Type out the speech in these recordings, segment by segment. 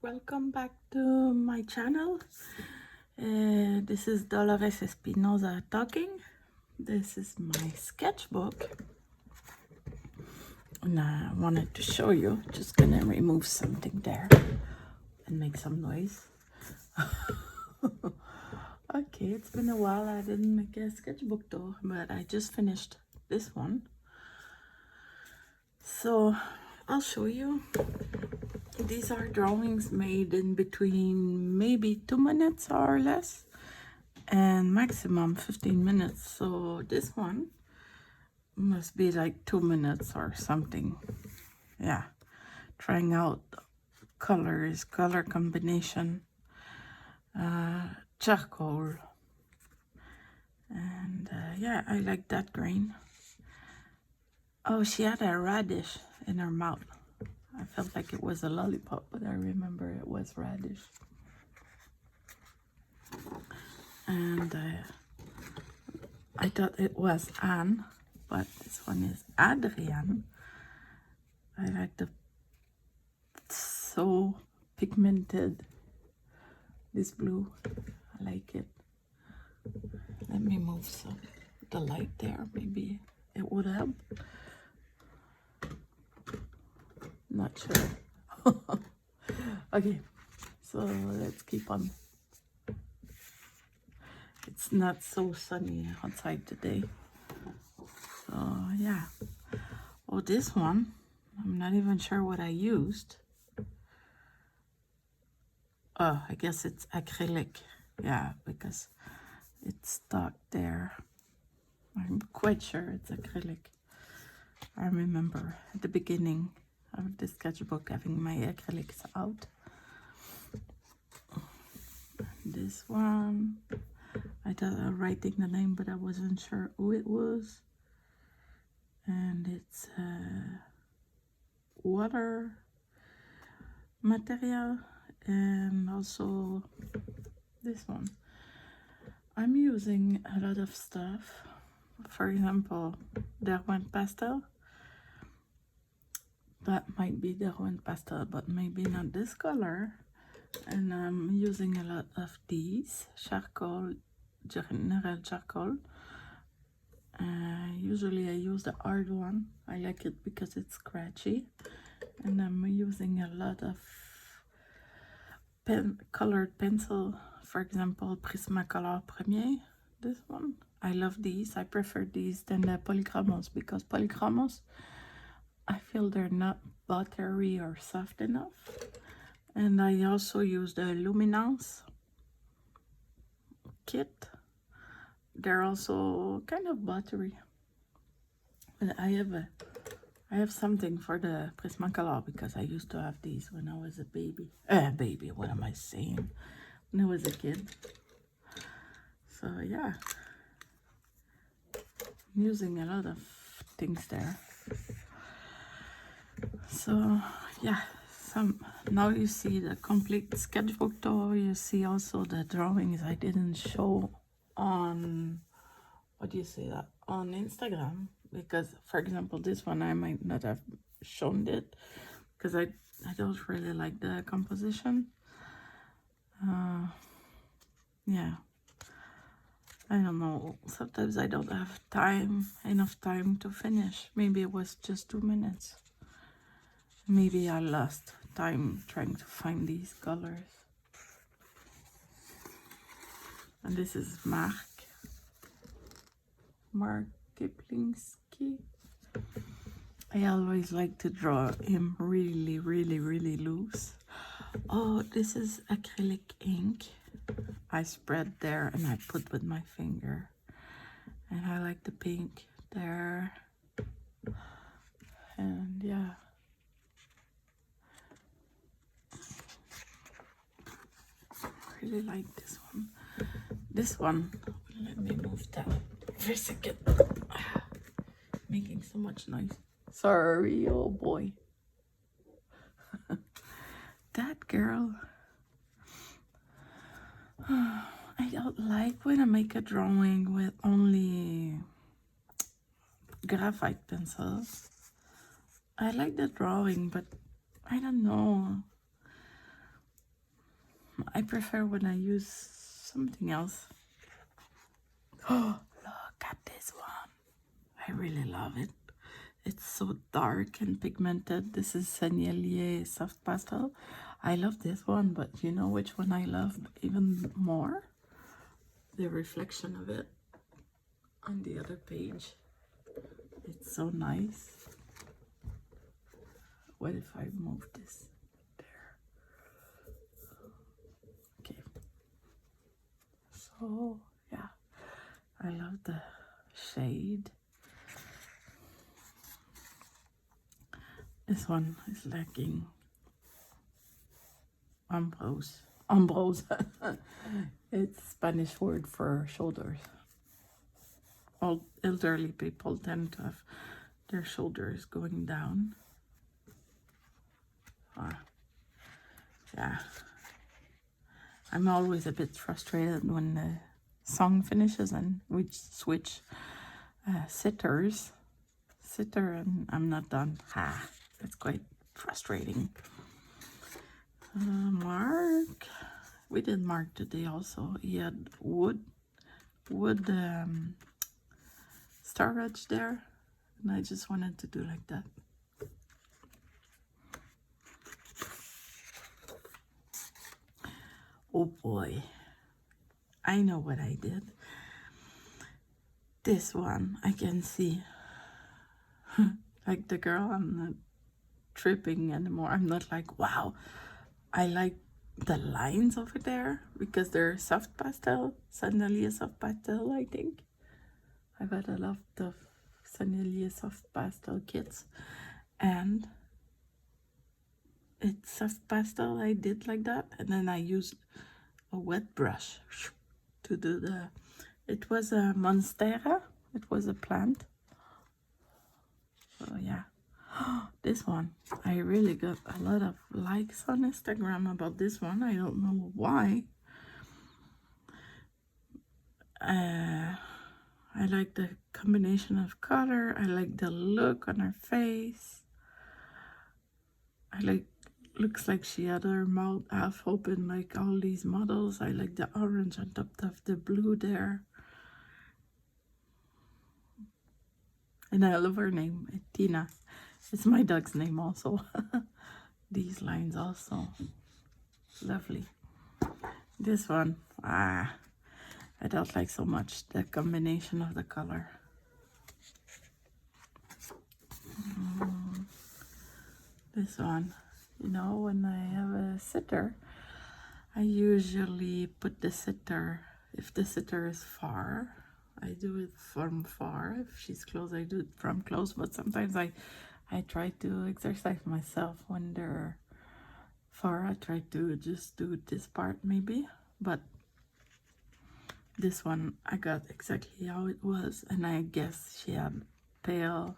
welcome back to my channel. This is Dolores Espinosa talking. This is my sketchbook and I wanted to show you. Just gonna remove something there and make some noise. Okay, it's been a while. I didn't make a sketchbook though, but I just finished this one, so I'll show you. These are drawings made in between maybe 2 minutes or less and maximum 15 minutes. So this one must be like 2 minutes or something. Yeah, trying out colors, color combination, charcoal, and yeah, I like that grain. Oh, she had a radish in her mouth. I felt like it was a lollipop, but I remember it was radish. And I thought it was Anne, but this one is Adrienne. I like the so pigmented, this blue. I like it. Let me move some the light there. Maybe it would help. Not sure. Okay, so let's keep on. It's not so sunny outside today. So yeah. Oh, this one, I'm not even sure what I used. Oh, I guess it's acrylic. Yeah, because it's stuck there. I'm quite sure it's acrylic. I remember at the beginning of the sketchbook having my acrylics out. This one, I thought I was writing the name, but I wasn't sure who it was. And it's water material, and also this one. I'm using a lot of stuff. For example, Derwent pastel. That might be Derwent pastel, but maybe not this color. And I'm using a lot of these charcoal, general charcoal. Usually I use the hard one. I like it because it's scratchy. And I'm using a lot of colored pencil. For example, Prismacolor Premier. This one. I love these. I prefer these than the polychromos, because polychromos, I feel they're not buttery or soft enough. And I also use the Luminance kit. They're also kind of buttery. But I have something for the Prismacolor, because I used to have these when I was a baby. Baby, what am I saying? When I was a kid. So yeah, I'm using a lot of things there. So yeah, now you see the complete sketchbook tour. You see also the drawings I didn't show on, what do you say that, on Instagram, because for example this one I might not have shown it because I don't really like the composition. Yeah, I don't know, sometimes I don't have enough time to finish. Maybe it was just 2 minutes. Maybe I lost time trying to find these colors. And this is Mark Kiplingsky. I always like to draw him really, really, really loose. Oh, this is acrylic ink. I spread there and I put with my finger. And I like the pink there. And yeah. I really like this one. This one, let me move that for a second. Making so much noise. Sorry, oh boy. That girl. I don't like when I make a drawing with only graphite pencils. I like the drawing, but I don't know. I prefer when I use something else. Oh, look at this one. I really love it. It's so dark and pigmented. This is Sennelier Soft Pastel. I love this one, but you know which one I love even more? The reflection of it on the other page. It's so nice. What if I move this there? Okay. So, yeah. I love the shade. This one is lacking Ambrose. Ambrose. It's Spanish word for shoulders. All elderly people tend to have their shoulders going down. Yeah. I'm always a bit frustrated when the song finishes and we switch sitter and I'm not done. That's quite frustrating. Mark. We did Mark today also. He had wood storage there, and I just wanted to do like that. Oh boy, I know what I did. This one I can see. Like the girl, I'm not tripping anymore. I'm not like, wow, I like the lines over there because they're soft pastel, Sennelier soft pastel, I think. I've had a lot of Sennelier soft pastel kits, and it's soft pastel. I did like that, and then I used a wet brush to do the. It was a monstera. It was a plant. So yeah, this one I really got a lot of likes on Instagram about this one. I don't know why. I like the combination of color. I like the look on her face. Looks like she had her mouth half open like all these models. I like the orange on top of the blue there. And I love her name, Tina. It's my dog's name also. These lines also. Lovely. This one, I don't like so much the combination of the color. This one, you know, when I have a sitter, I usually put the sitter, if the sitter is far, I do it from far. If she's close, I do it from close. But sometimes I try to exercise myself when they're far. I try to just do this part maybe. But this one, I got exactly how it was. And I guess she had pale,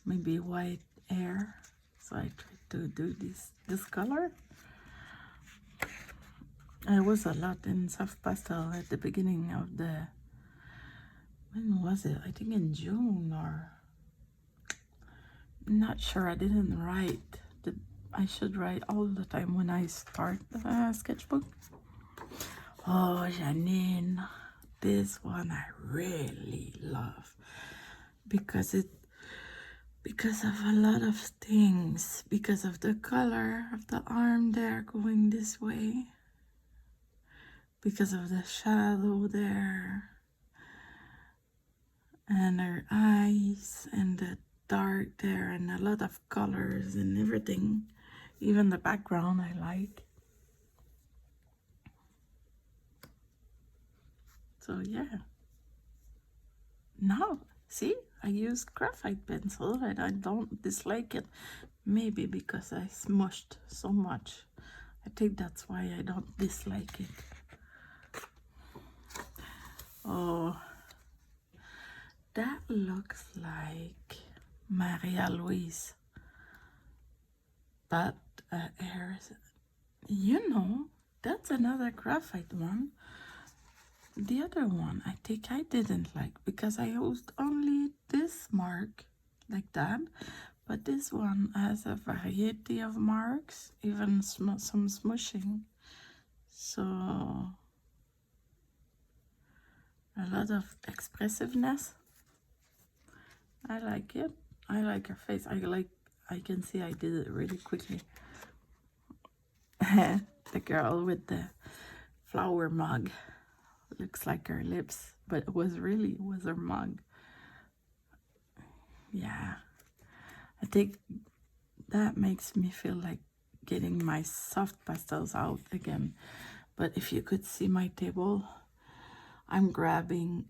maybe white hair. So I tried to do this color. I was a lot in soft pastel at the beginning of the, when was it? I think in June, or I'm not sure. I didn't write. I should write all the time when I start the sketchbook. Oh, Janine, this one I really love because of a lot of things, because of the color of the arm there going this way, because of the shadow there, and her eyes, and the dark there, and a lot of colors and everything. Even the background I like. So yeah. Now, see, I use graphite pencil and I don't dislike it. Maybe because I smushed so much. I think that's why I don't dislike it. Oh, that looks like Maria Louise. But you know, that's another graphite one. The other one I think I didn't like because I used only this mark like that, but this one has a variety of marks, even some smushing. So a lot of expressiveness. I like it. I like her face. I can see I did it really quickly. The girl with the flower mug looks like her lips, but it was her mug. Yeah, I think that makes me feel like getting my soft pastels out again. But if you could see my table, I'm grabbing,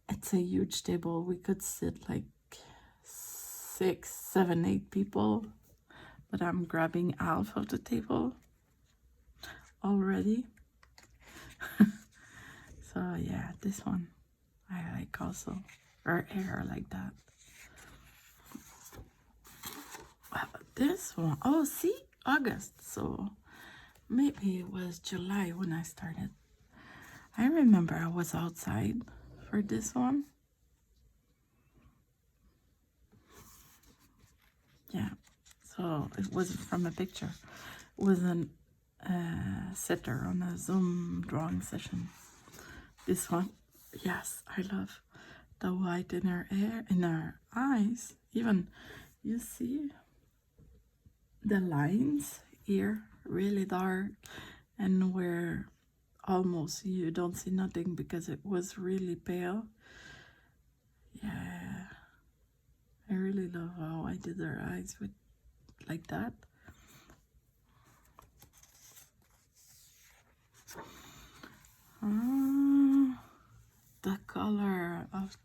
it's a huge table. We could sit like 6, 7, 8 people, but I'm grabbing half of the table already. So yeah, this one I like also. Her hair like that. This one, oh see, August, so maybe it was July when I started. I remember I was outside for this one. Yeah, so it wasn't from a picture. It was a sitter on a Zoom drawing session. This one, yes, I love the white in her hair, in her eyes. Even, you see the lines here, really dark, and where almost you don't see nothing because it was really pale. Yeah, I really love how I did her eyes with like that. The color of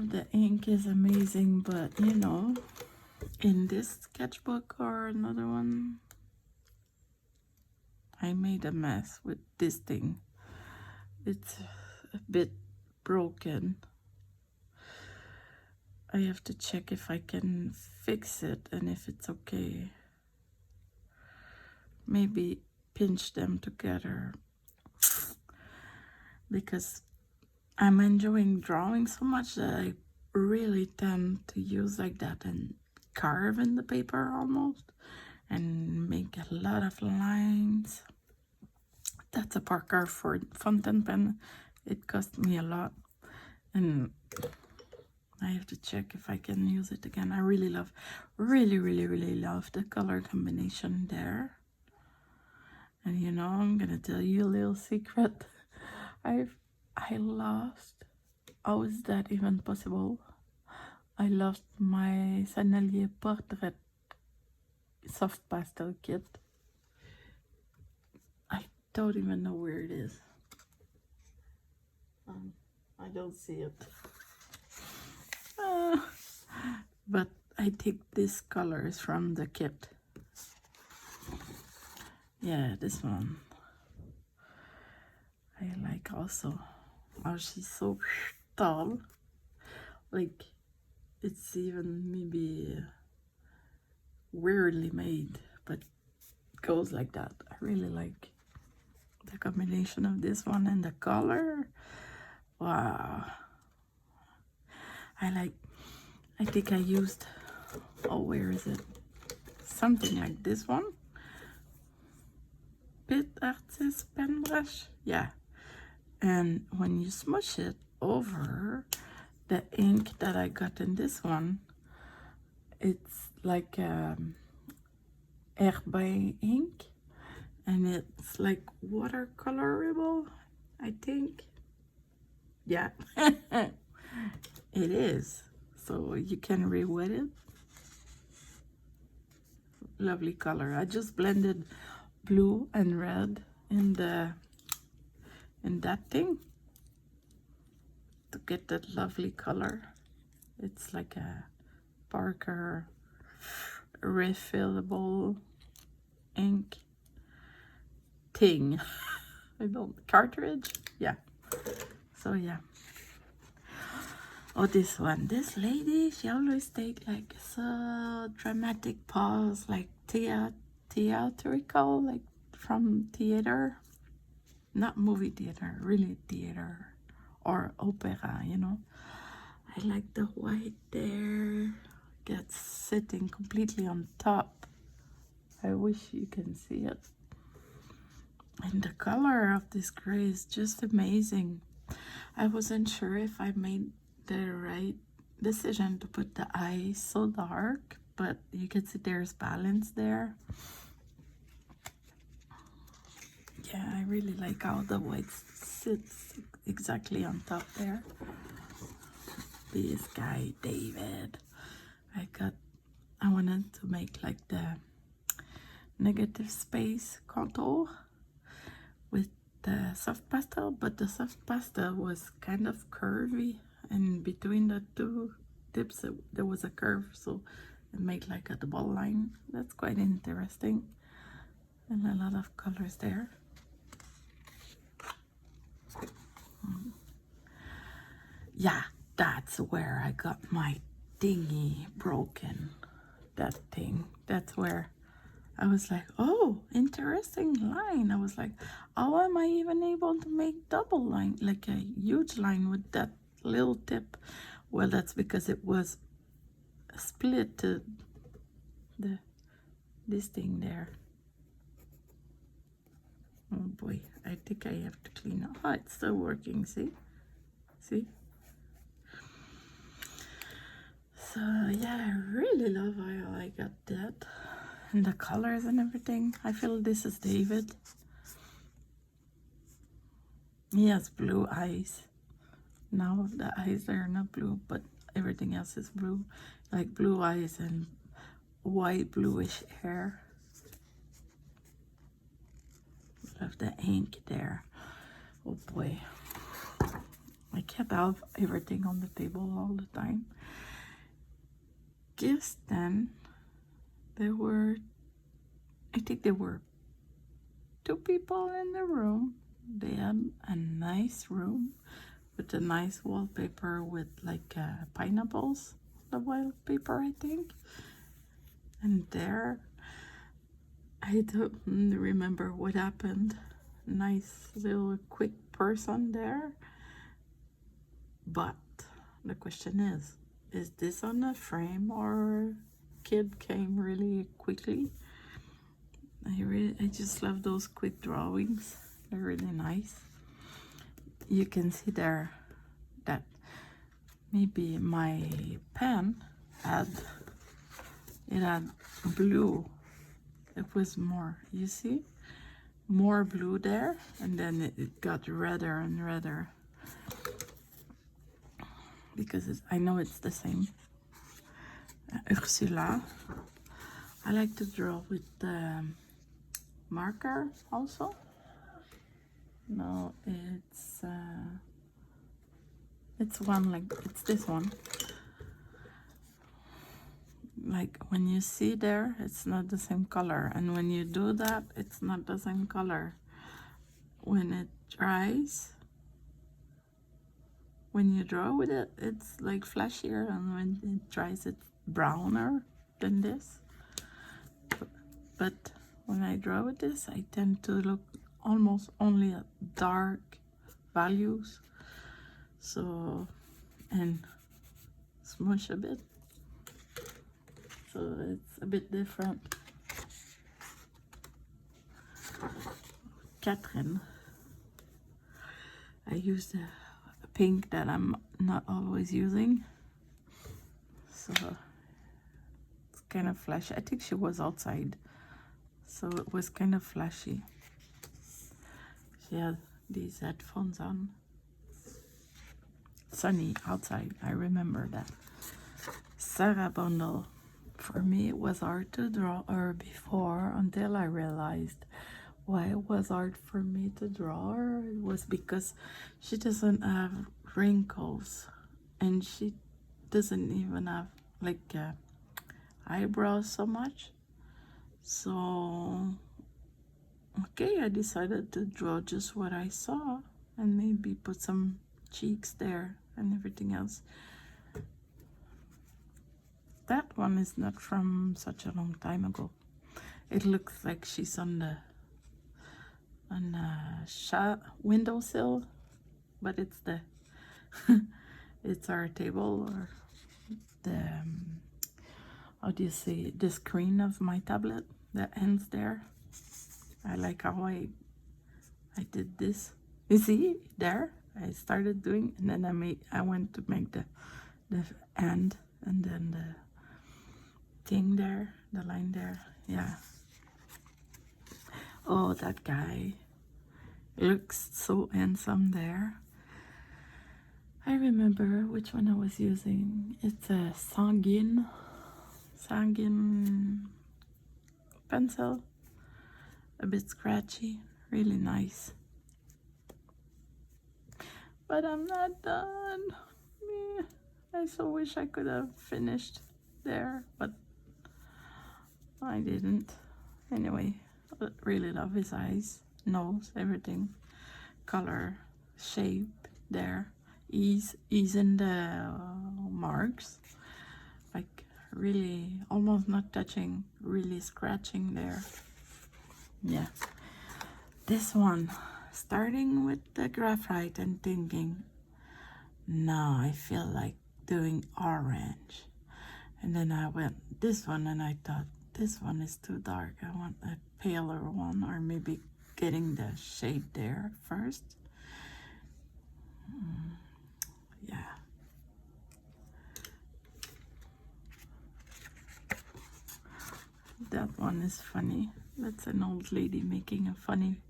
the ink is amazing, but you know, in this sketchbook or another one, I made a mess with this thing. It's a bit broken. I have to check if I can fix it and if it's okay. Maybe pinch them together, because I'm enjoying drawing so much that I really tend to use like that and carve in the paper almost and make a lot of lines. That's a Parker for fountain pen. It cost me a lot, and I have to check if I can use it again. I really love, really love the color combination there. And you know, I'm gonna tell you a little secret. I lost, how is that even possible? I lost my Sennelier portrait soft pastel kit. I don't even know where it is. I don't see it. But I think this color is from the kit. Yeah, this one. I like also how she's so tall. Like, it's even maybe weirdly made, but it goes like that. I really like the combination of this one and the color. Wow. I think I used, oh, where is it? Something like this one. Bit Artist pen brush. Yeah. And when you smush it over the ink that I got in this one, it's like Herbin ink, and it's like watercolorable, I think. Yeah, it is. So you can re-wet it. Lovely color. I just blended blue and red in that thing to get that lovely color. It's like a Parker refillable ink thing. I don't, cartridge. Yeah. So yeah. Oh, this one, this lady, she always take like so dramatic pause, like theatrical, like from theater, not movie theater, really theater or opera, you know. I like the white there, gets sitting completely on top I wish you can see it. And the color of this gray is just amazing. I wasn't sure if I made the right decision to put the eyes so dark, but you can see there's balance there. Yeah, I really like how the white sits exactly on top there. This guy, David, I wanted to make like the negative space contour with the soft pastel, but the soft pastel was kind of curvy, and between the two tips there was a curve, so it made like a double line. That's quite interesting, and a lot of colors there. Yeah, that's where I got my thingy broken. That thing, that's where I was like, oh, interesting line. I was like, how am I even able to make double line, like a huge line with that little tip? Well, that's because it was split to this thing there. Oh boy, I think I have to clean up. Oh, it's still working, see? See? So yeah, I really love how I got that. And the colors and everything. I feel this is David. He has blue eyes. Now the eyes are not blue, but everything else is blue. Like blue eyes and white bluish hair. Love the ink there. Oh boy. I can't have everything on the table all the time. Gifts then. I think there were 2 people in the room. They had a nice room with a nice wallpaper with like pineapples, the wallpaper, I think. And there, I don't remember what happened. Nice little quick person there. But the question is this on a frame or kid came really quickly? I just love those quick drawings. They're really nice. You can see there that maybe my pen had blue. It was more, you see, more blue there, and then it got redder and redder because I know it's the same. Ursula. I like to draw with the marker also. No, it's one like, it's this one. Like when you see there, it's not the same color, and when you do that, it's not the same color. When it dries, when you draw with it, it's like flashier, and when it dries, it's browner than this. But when I draw with this, I tend to look almost only at dark values, so, and smush a bit, so it's a bit different. Catherine, I used a pink that I'm not always using, so it's kind of flashy. I think she was outside, so it was kind of flashy. She had these headphones on. Sunny outside, I remember that. Sarah Bundle. For me, it was hard to draw her before until I realized why it was hard for me to draw her. It was because she doesn't have wrinkles, and she doesn't even have like eyebrows so much. So okay, I decided to draw just what I saw and maybe put some cheeks there and everything else. That one is not from such a long time ago. It looks like she's on the windowsill, but it's the it's our table, or the how do you say, the screen of my tablet. the ends there. I like how I did this. You see there, I started doing, and then I went to make the end, and then the thing there, the line there. Yeah. Oh, that guy looks so handsome there. I remember which one I was using. It's a Sanguine pencil. A bit scratchy, really nice. But I'm not done. Meh. I so wish I could have finished there, but I didn't. Anyway, I really love his eyes, nose, everything. Color, shape there. Ease in the marks. Like really almost not touching, really scratching there. Yeah. This one, starting with the graphite and thinking, no, I feel like doing orange. And then I went this one and I thought, this one is too dark. I want a paler one, or maybe getting the shade there first. Yeah. That one is funny. That's an old lady making a funny,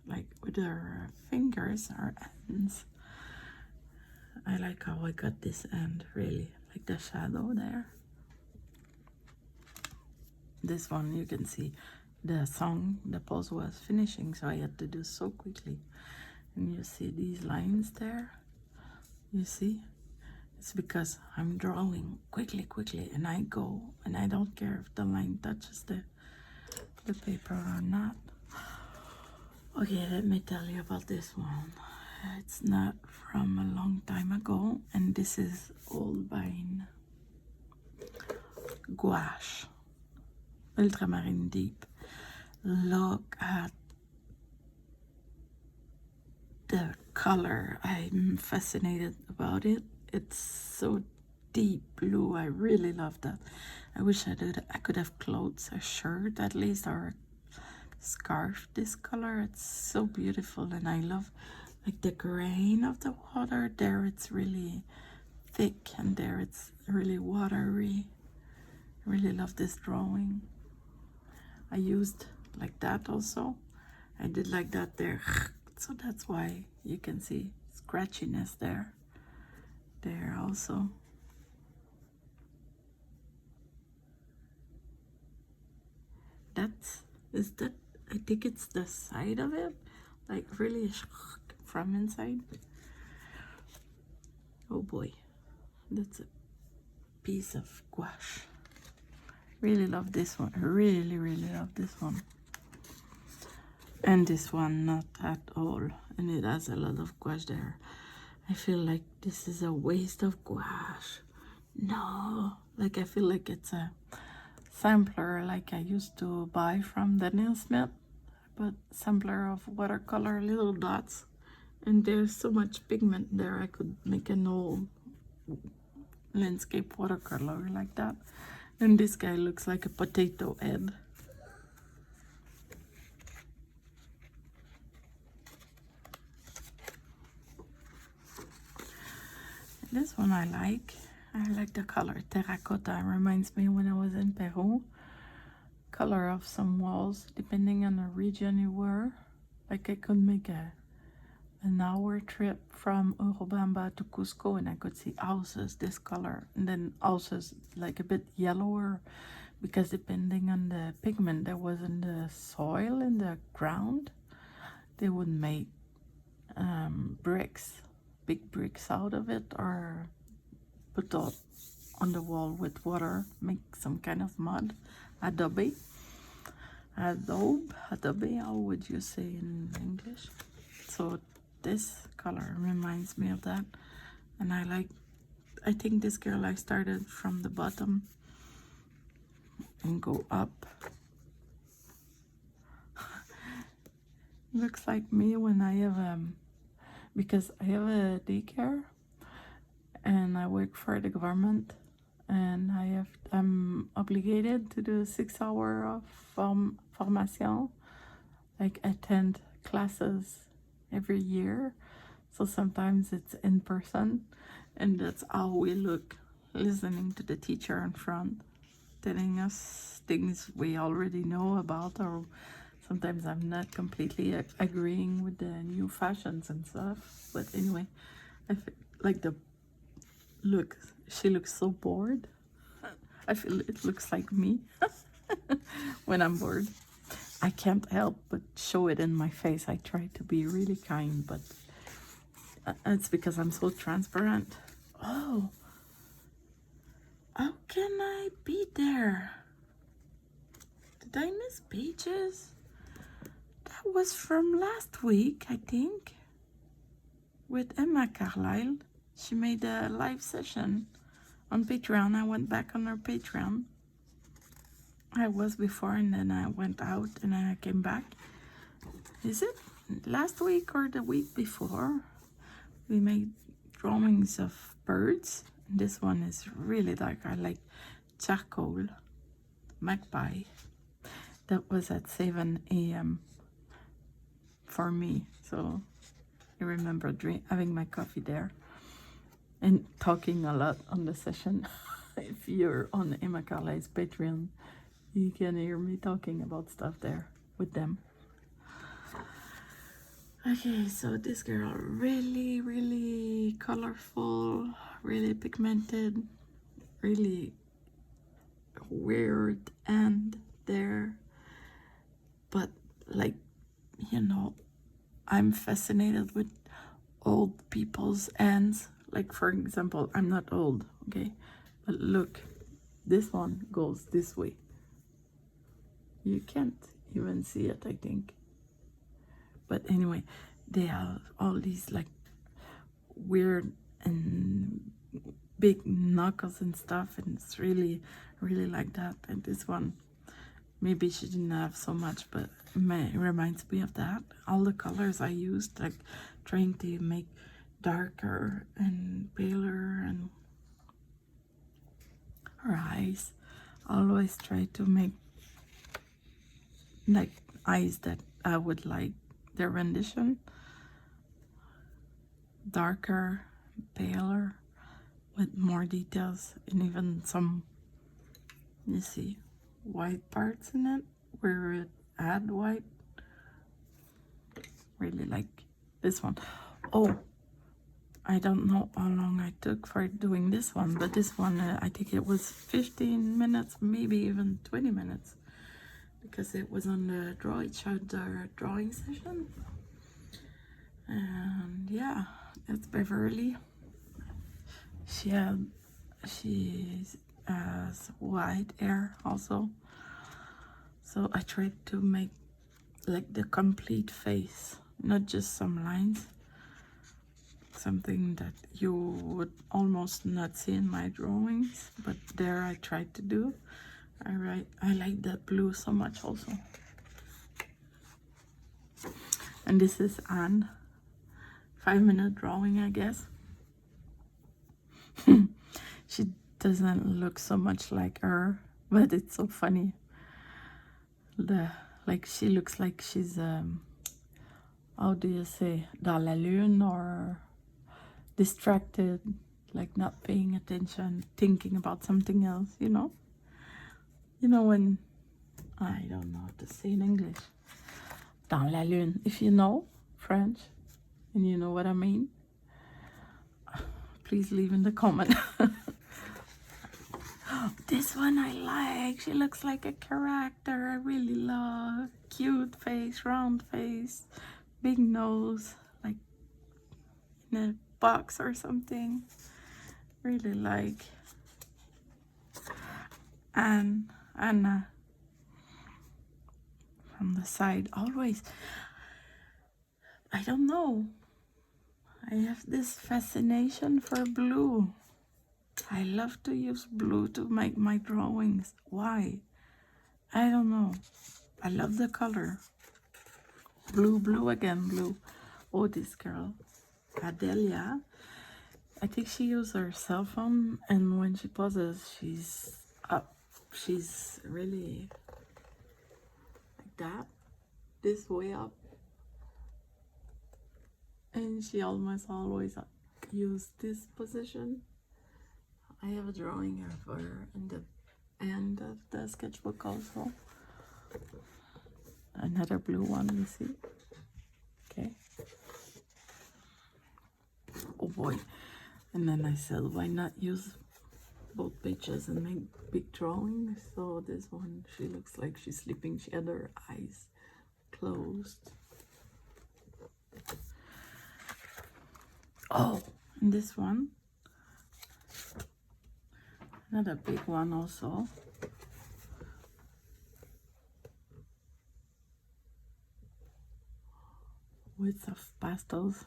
like with her fingers or hands. I like how I got this end, really, like the shadow there. This one you can see the pose was finishing, so I had to do so quickly. And you see these lines there, you see? It's because I'm drawing quickly, and I go, and I don't care if the line touches the paper or not. Okay, let me tell you about this one. It's not from a long time ago, and this is Holbein gouache, ultramarine deep. Look at the color. I'm fascinated about it. It's so deep blue. I really love that. I wish I could have clothes, a shirt at least, or a scarf this color. It's so beautiful, and I love like the grain of the water there. It's really thick, and there it's really watery. I really love this drawing. I used like that also. I did like that there. So that's why you can see scratchiness there. There also. Is that, I think it's the side of it. Like really from inside. Oh boy. That's a piece of gouache. Really love this one. Really love this one. And this one not at all. And it has a lot of gouache there. I feel like this is a waste of gouache. No, like I feel like it's a sampler like I used to buy from the nailsmith, but sampler of watercolor little dots, and there's so much pigment there I could make an old landscape watercolor like that. And this guy looks like a potato head. This one I like the color terracotta. It reminds me when I was in Peru. Color of some walls depending on the region you were. Like I could make an hour trip from Urubamba to Cusco, and I could see houses this color, and then houses like a bit yellower, because depending on the pigment that was in the soil, in the ground, they would make bricks, big bricks out of it, or put up on the wall with water, make some kind of mud, adobe, how would you say in English? So this color reminds me of that, and I think this girl, I started from the bottom and go up. Looks like me when I have because I have a daycare and I work for the government, and I'm obligated to do 6 hours of formation, like attend classes every year. So sometimes it's in person, and that's how we look, listening to the teacher in front, telling us things we already know about, or sometimes I'm not completely agreeing with the new fashions and stuff. But anyway, I feel like she looks so bored. I feel it looks like me when I'm bored. I can't help but show it in my face. I try to be really kind, but it's because I'm so transparent. Oh, how can I be there? Did I miss pages? That was from last week, I think, with Emma Carlisle. She made a live session on Patreon. I went back on her Patreon. I was before, and then I went out and I came back. Is it last week or the week before? We made drawings of birds. This one is really dark. I like charcoal, magpie. That was at 7 a.m. for me. So I remember having my coffee there and talking a lot on the session. If you're on Emma Carlisle's Patreon, you can hear me talking about stuff there with them. Okay, so this girl, really, really colorful, really pigmented, really weird and there. But like, you know, I'm fascinated with old people's hands. Like, for example, I'm not old, okay? But look, this one goes this way. You can't even see it, I think. But anyway, they have all these like weird and big knuckles and stuff, and it's really, really like that. And this one, maybe she didn't have so much, but it reminds me of that. All the colors I used, like trying to make darker and paler, and her eyes, always try to make like eyes that I would like their rendition, darker, paler, with more details, and even some, you see, white parts in it where it had white. Really like this one. Oh, I don't know how long I took for doing this one, but this one, I think it was 15 minutes, maybe even 20 minutes, because it was on the Draw Each Other drawing session. And yeah, it's Beverly. She has white hair also, so I tried to make like the complete face, not just some lines, something that you would almost not see in my drawings, but there I tried to do. I like that blue so much also. And this is Anne, 5-minute drawing, I guess. She doesn't look so much like her, but it's so funny. Like she looks like she's how do you say, dans la lune, or distracted, like not paying attention, thinking about something else, you know when, I don't know how to say in English, dans la lune. If you know French and you know what I mean, please leave in the comment. This one I like. She looks like a character I really love. Cute face, round face, big nose, like in a box or something. Really like. And Anna from the side, always. I don't know. I have this fascination for blue. I love to use blue to make my drawings. Why? I don't know. I love the color. Blue, blue again, blue. Oh, this girl, Adelia. I think she used her cell phone, and when she pauses, she's up. She's really like that, this way up, and she almost always use this position. I have a drawing of her in the end of the sketchbook also. Another blue one, you see. Okay. Oh boy. And then I said, why not use both pages and make big drawings? So this one, she looks like she's sleeping. She had her eyes closed. Oh, and this one, another big one also. With some pastels.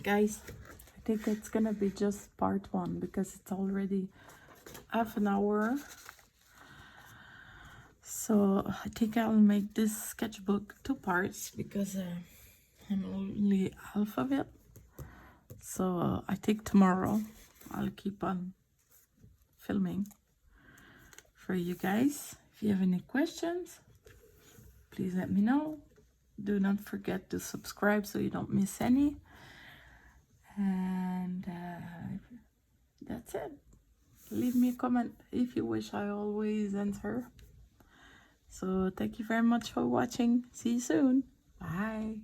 Guys, I think it's gonna be just part one because it's already half an hour. So I think I'll make this sketchbook 2 parts because I'm only half of it. So I think tomorrow I'll keep on filming for you guys. If you have any questions, please let me know. Do not forget to subscribe so you don't miss any. And that's it. Leave me a comment if you wish. I always answer. So thank you very much for watching. See you soon. Bye.